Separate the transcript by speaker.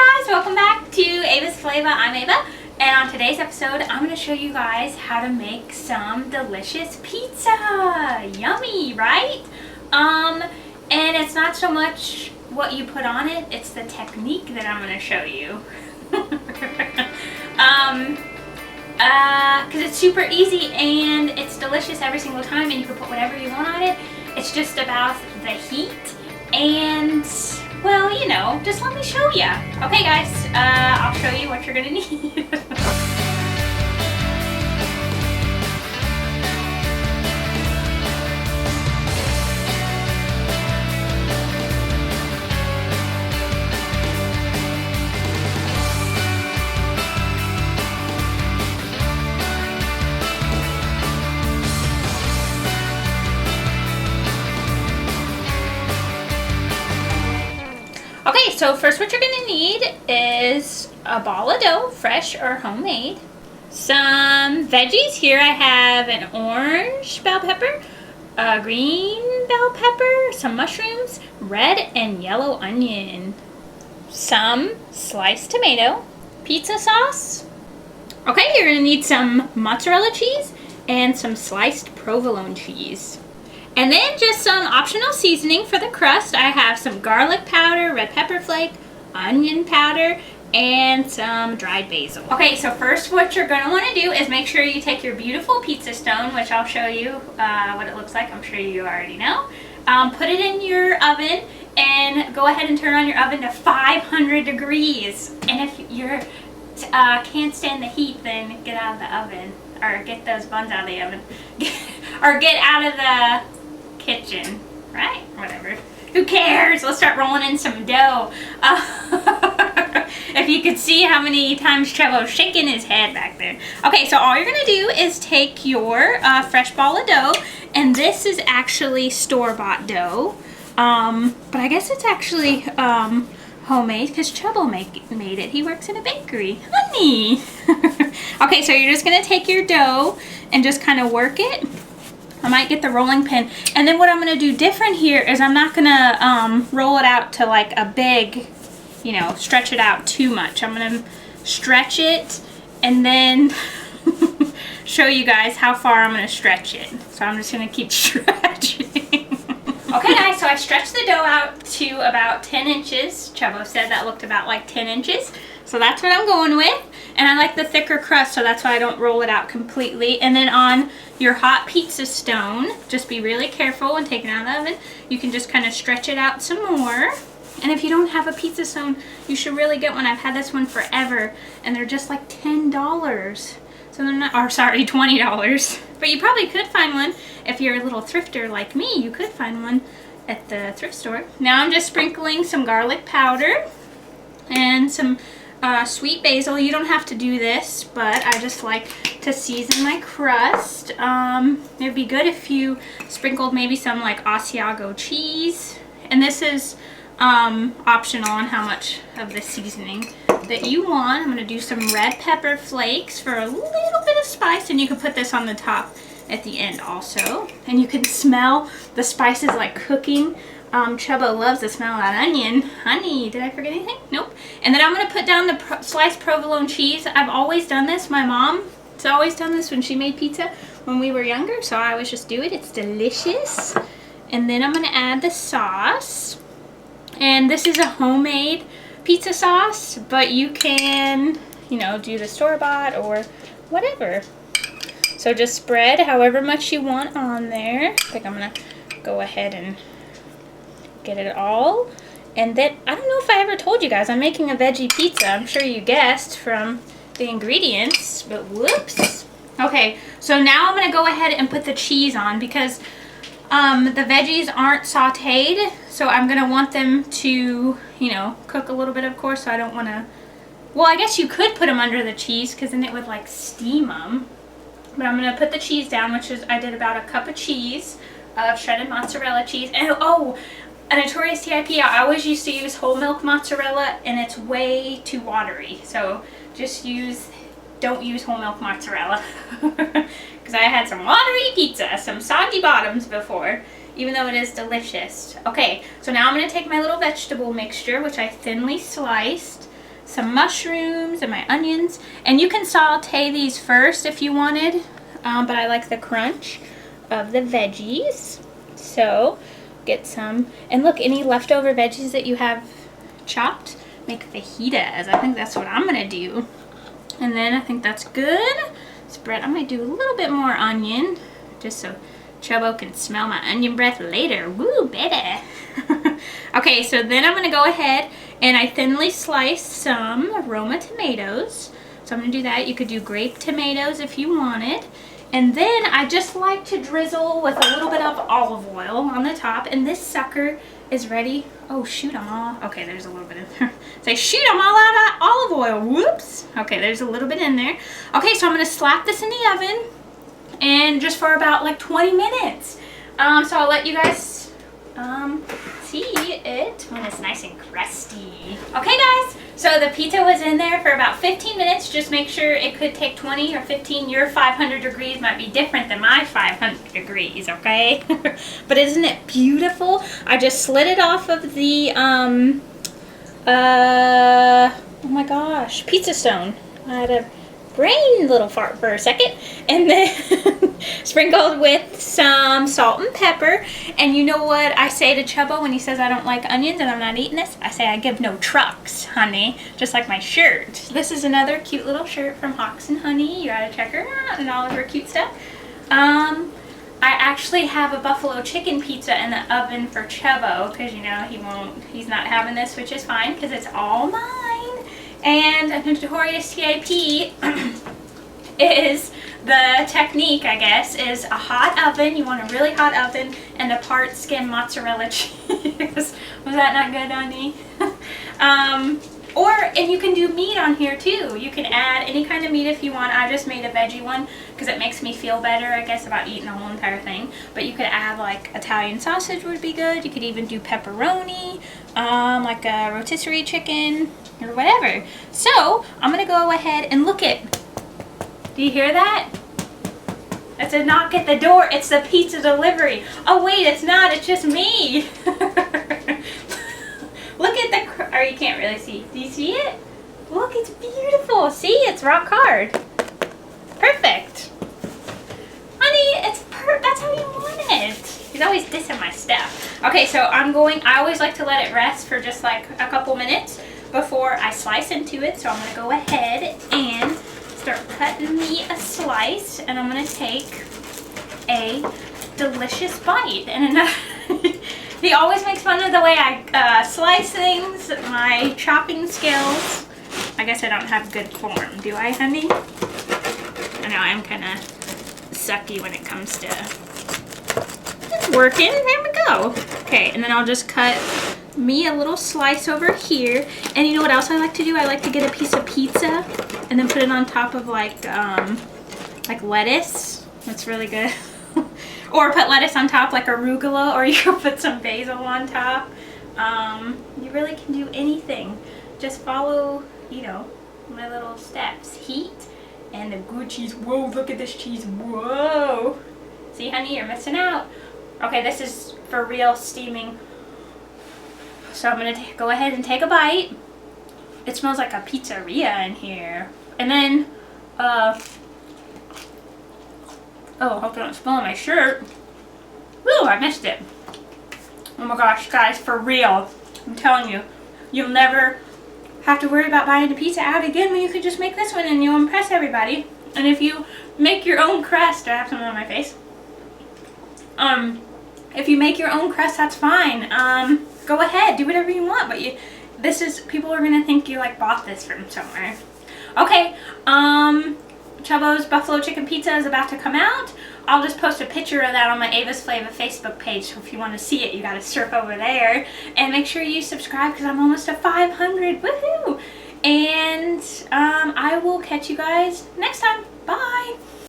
Speaker 1: Hi guys, welcome back to Ava'S Flava. I'm Ava, and on today's episode I'm going to show you guys how to make some delicious pizza. Yummy, right? And it's not so much what you put on it, it's the technique that I'm going to show you. Because it's super easy and it's delicious every single time, and you can put whatever you want on it. It's just about the heat and, well, you know, just let me show you. Okay guys, I'll show you what you're gonna need. Okay, so first what you're going to need is a ball of dough, fresh or homemade. Some veggies. Here I have an orange bell pepper, a green bell pepper, some mushrooms, red and yellow onion, some sliced tomato, pizza sauce. Okay, you're going to need some mozzarella cheese and some sliced provolone cheese. And then just some optional seasoning for the crust. I have some garlic powder, red pepper flake, onion powder, and some dried basil. Okay, so first what you're going to want to do is make sure you take your beautiful pizza stone, which I'll show you what it looks like. I'm sure you already know. Put it in your oven and go ahead and turn on your oven to 500 degrees. And if you can't stand the heat, then get out of the oven, or get those buns out of the oven, or get out of the kitchen, right? Whatever. Who cares? Let's start rolling in some dough. If you could see how many times Trevor's shaking his head back there. Okay, so all you're going to do is take your fresh ball of dough, and this is actually store-bought dough. But I guess it's actually homemade because Trouble made it. He works in a bakery. Honey! Okay, so you're just going to take your dough and just kind of work it. I might get the rolling pin. And then what I'm going to do different here is I'm not going to roll it out to like a big, you know, stretch it out too much. I'm going to stretch it and then show you guys how far I'm going to stretch it. So I'm just going to keep stretching. Okay guys, so I stretched the dough out to about 10 inches. Chubbo said that looked about like 10 inches. So that's what I'm going with. And I like the thicker crust, so that's why I don't roll it out completely. And then on your hot pizza stone, just be really careful when taking it out of the oven. You can just kind of stretch it out some more. And if you don't have a pizza stone, you should really get one. I've had this one forever, and they're just like $10. So they're not, or sorry, $20. But you probably could find one if you're a little thrifter like me. You could find one at the thrift store. Now I'm just sprinkling some garlic powder and some sweet basil. You don't have to do this, but I just like to season my crust. It'd be good if you sprinkled maybe some like Asiago cheese. And this is optional on how much of the seasoning that you want. I'm going to do some red pepper flakes for a little bit of spice, and you can put this on the top at the end also. And you can smell the spices like cooking. Chubbo loves the smell of that onion. Honey, did I forget anything? Nope. And then I'm going to put down the sliced provolone cheese. I've always done this. My mom has always done this when she made pizza when we were younger, so I always just do it. It's delicious. And then I'm going to add the sauce. And this is a homemade pizza sauce, but you can, you know, do the store-bought or whatever. So just spread however much you want on there. I think I'm going to go ahead and get it all. And then, I don't know if I ever told you guys, I'm making a veggie pizza. I'm sure you guessed from the ingredients, but whoops. Okay, so now I'm going to go ahead and put the cheese on because the veggies aren't sauteed. So I'm going to want them to, you know, cook a little bit, of course. So I don't want to, well, I guess you could put them under the cheese because then it would like steam them. But I'm going to put the cheese down, which is, I did about a cup of cheese, of shredded mozzarella cheese. And oh, a notorious T.I.P. I always used to use whole milk mozzarella, and it's way too watery. So just don't use whole milk mozzarella. Because I had some watery pizza, some soggy bottoms before, even though it is delicious. Okay, so now I'm going to take my little vegetable mixture, which I thinly sliced. some mushrooms and my onions. And you can saute these first if you wanted, but I like the crunch of the veggies. So get some, and look, any leftover veggies that you have chopped, make fajitas. I think that's what I'm gonna do. And then I think that's good. Spread, I'm gonna do a little bit more onion, just so Chubbo can smell my onion breath later. Woo, baby. Okay, so then I'm gonna go ahead and I thinly slice some Roma tomatoes. So I'm gonna do that. You could do grape tomatoes if you wanted. And then I just like to drizzle with a little bit of olive oil on the top. And this sucker is ready. Oh, shoot them all. Okay, there's a little bit in there. Say, shoot them all out of olive oil. Whoops. Okay, there's a little bit in there. Okay, so I'm gonna slap this in the oven and just for about like 20 minutes. So I'll let you guys see it when it's nice and crusty. Okay guys, so the pizza was in there for about 15 minutes. Just make sure it could take 20 or 15. Your 500 degrees might be different than my 500 degrees, okay? But isn't it beautiful? I just slid it off of the, oh my gosh, pizza stone. I had a brain little fart for a second, and then sprinkled with some salt and pepper. And you know what I say to Chubbo when he says I don't like onions and I'm not eating this? I say I give no trucks, honey, just like my shirt. This is another cute little shirt from Hawks and Honey. You gotta check her out and all of her cute stuff. I actually have a buffalo chicken pizza in the oven for Chubbo because, you know, he's not having this, which is fine because it's all mine. And a notorious T.I.P. is the technique, I guess, is a hot oven. You want a really hot oven and a part skim mozzarella cheese. Was that not good, honey? And you can do meat on here too. You can add any kind of meat if you want. I just made a veggie one because it makes me feel better, I guess, about eating the whole entire thing. But you could add like Italian sausage would be good. You could even do pepperoni, like a rotisserie chicken or whatever. So I'm gonna go ahead and look at. Do you hear that? That's a knock at the door. It's the pizza delivery. Oh wait, it's not. It's just me. Look at the, or you can't really see. Do you see it? Look, it's beautiful. See, it's rock hard. Perfect. Honey, that's how you want it. He's always dissing my stuff. Okay, so I always like to let it rest for just like a couple minutes before I slice into it. So I'm gonna go ahead and start cutting me a slice, and I'm gonna take a delicious bite. And he always makes fun of the way I slice things, my chopping skills. I guess I don't have good form, do I, honey? I know I'm kind of sucky when it comes to. It's working. There we go. Okay, and then I'll just cut me a little slice over here. And you know what else I like to do? I like to get a piece of pizza and then put it on top of like lettuce. That's really good. Or put lettuce on top like arugula, or you can put some basil on top. You really can do anything. Just follow, you know, my little steps. Heat and the good cheese. Whoa, look at this cheese. Whoa. See, honey, you're missing out. Okay, this is for real steaming. So I'm going to go ahead and take a bite. It smells like a pizzeria in here. And then, oh, hope I don't spill on my shirt. Woo, I missed it. Oh my gosh, guys, for real. I'm telling you, you'll never have to worry about buying a pizza out again when you could just make this one and you'll impress everybody. And if you make your own crust, I have something on my face. If you make your own crust, that's fine. Go ahead, do whatever you want. But people are gonna think you like bought this from somewhere. Okay, Chubbo's Buffalo Chicken Pizza is about to come out. I'll just post a picture of that on my Ava'S Flava Facebook page, so if you want to see it, you gotta surf over there. And make sure you subscribe because I'm almost to 500. Woohoo! And I will catch you guys next time. Bye!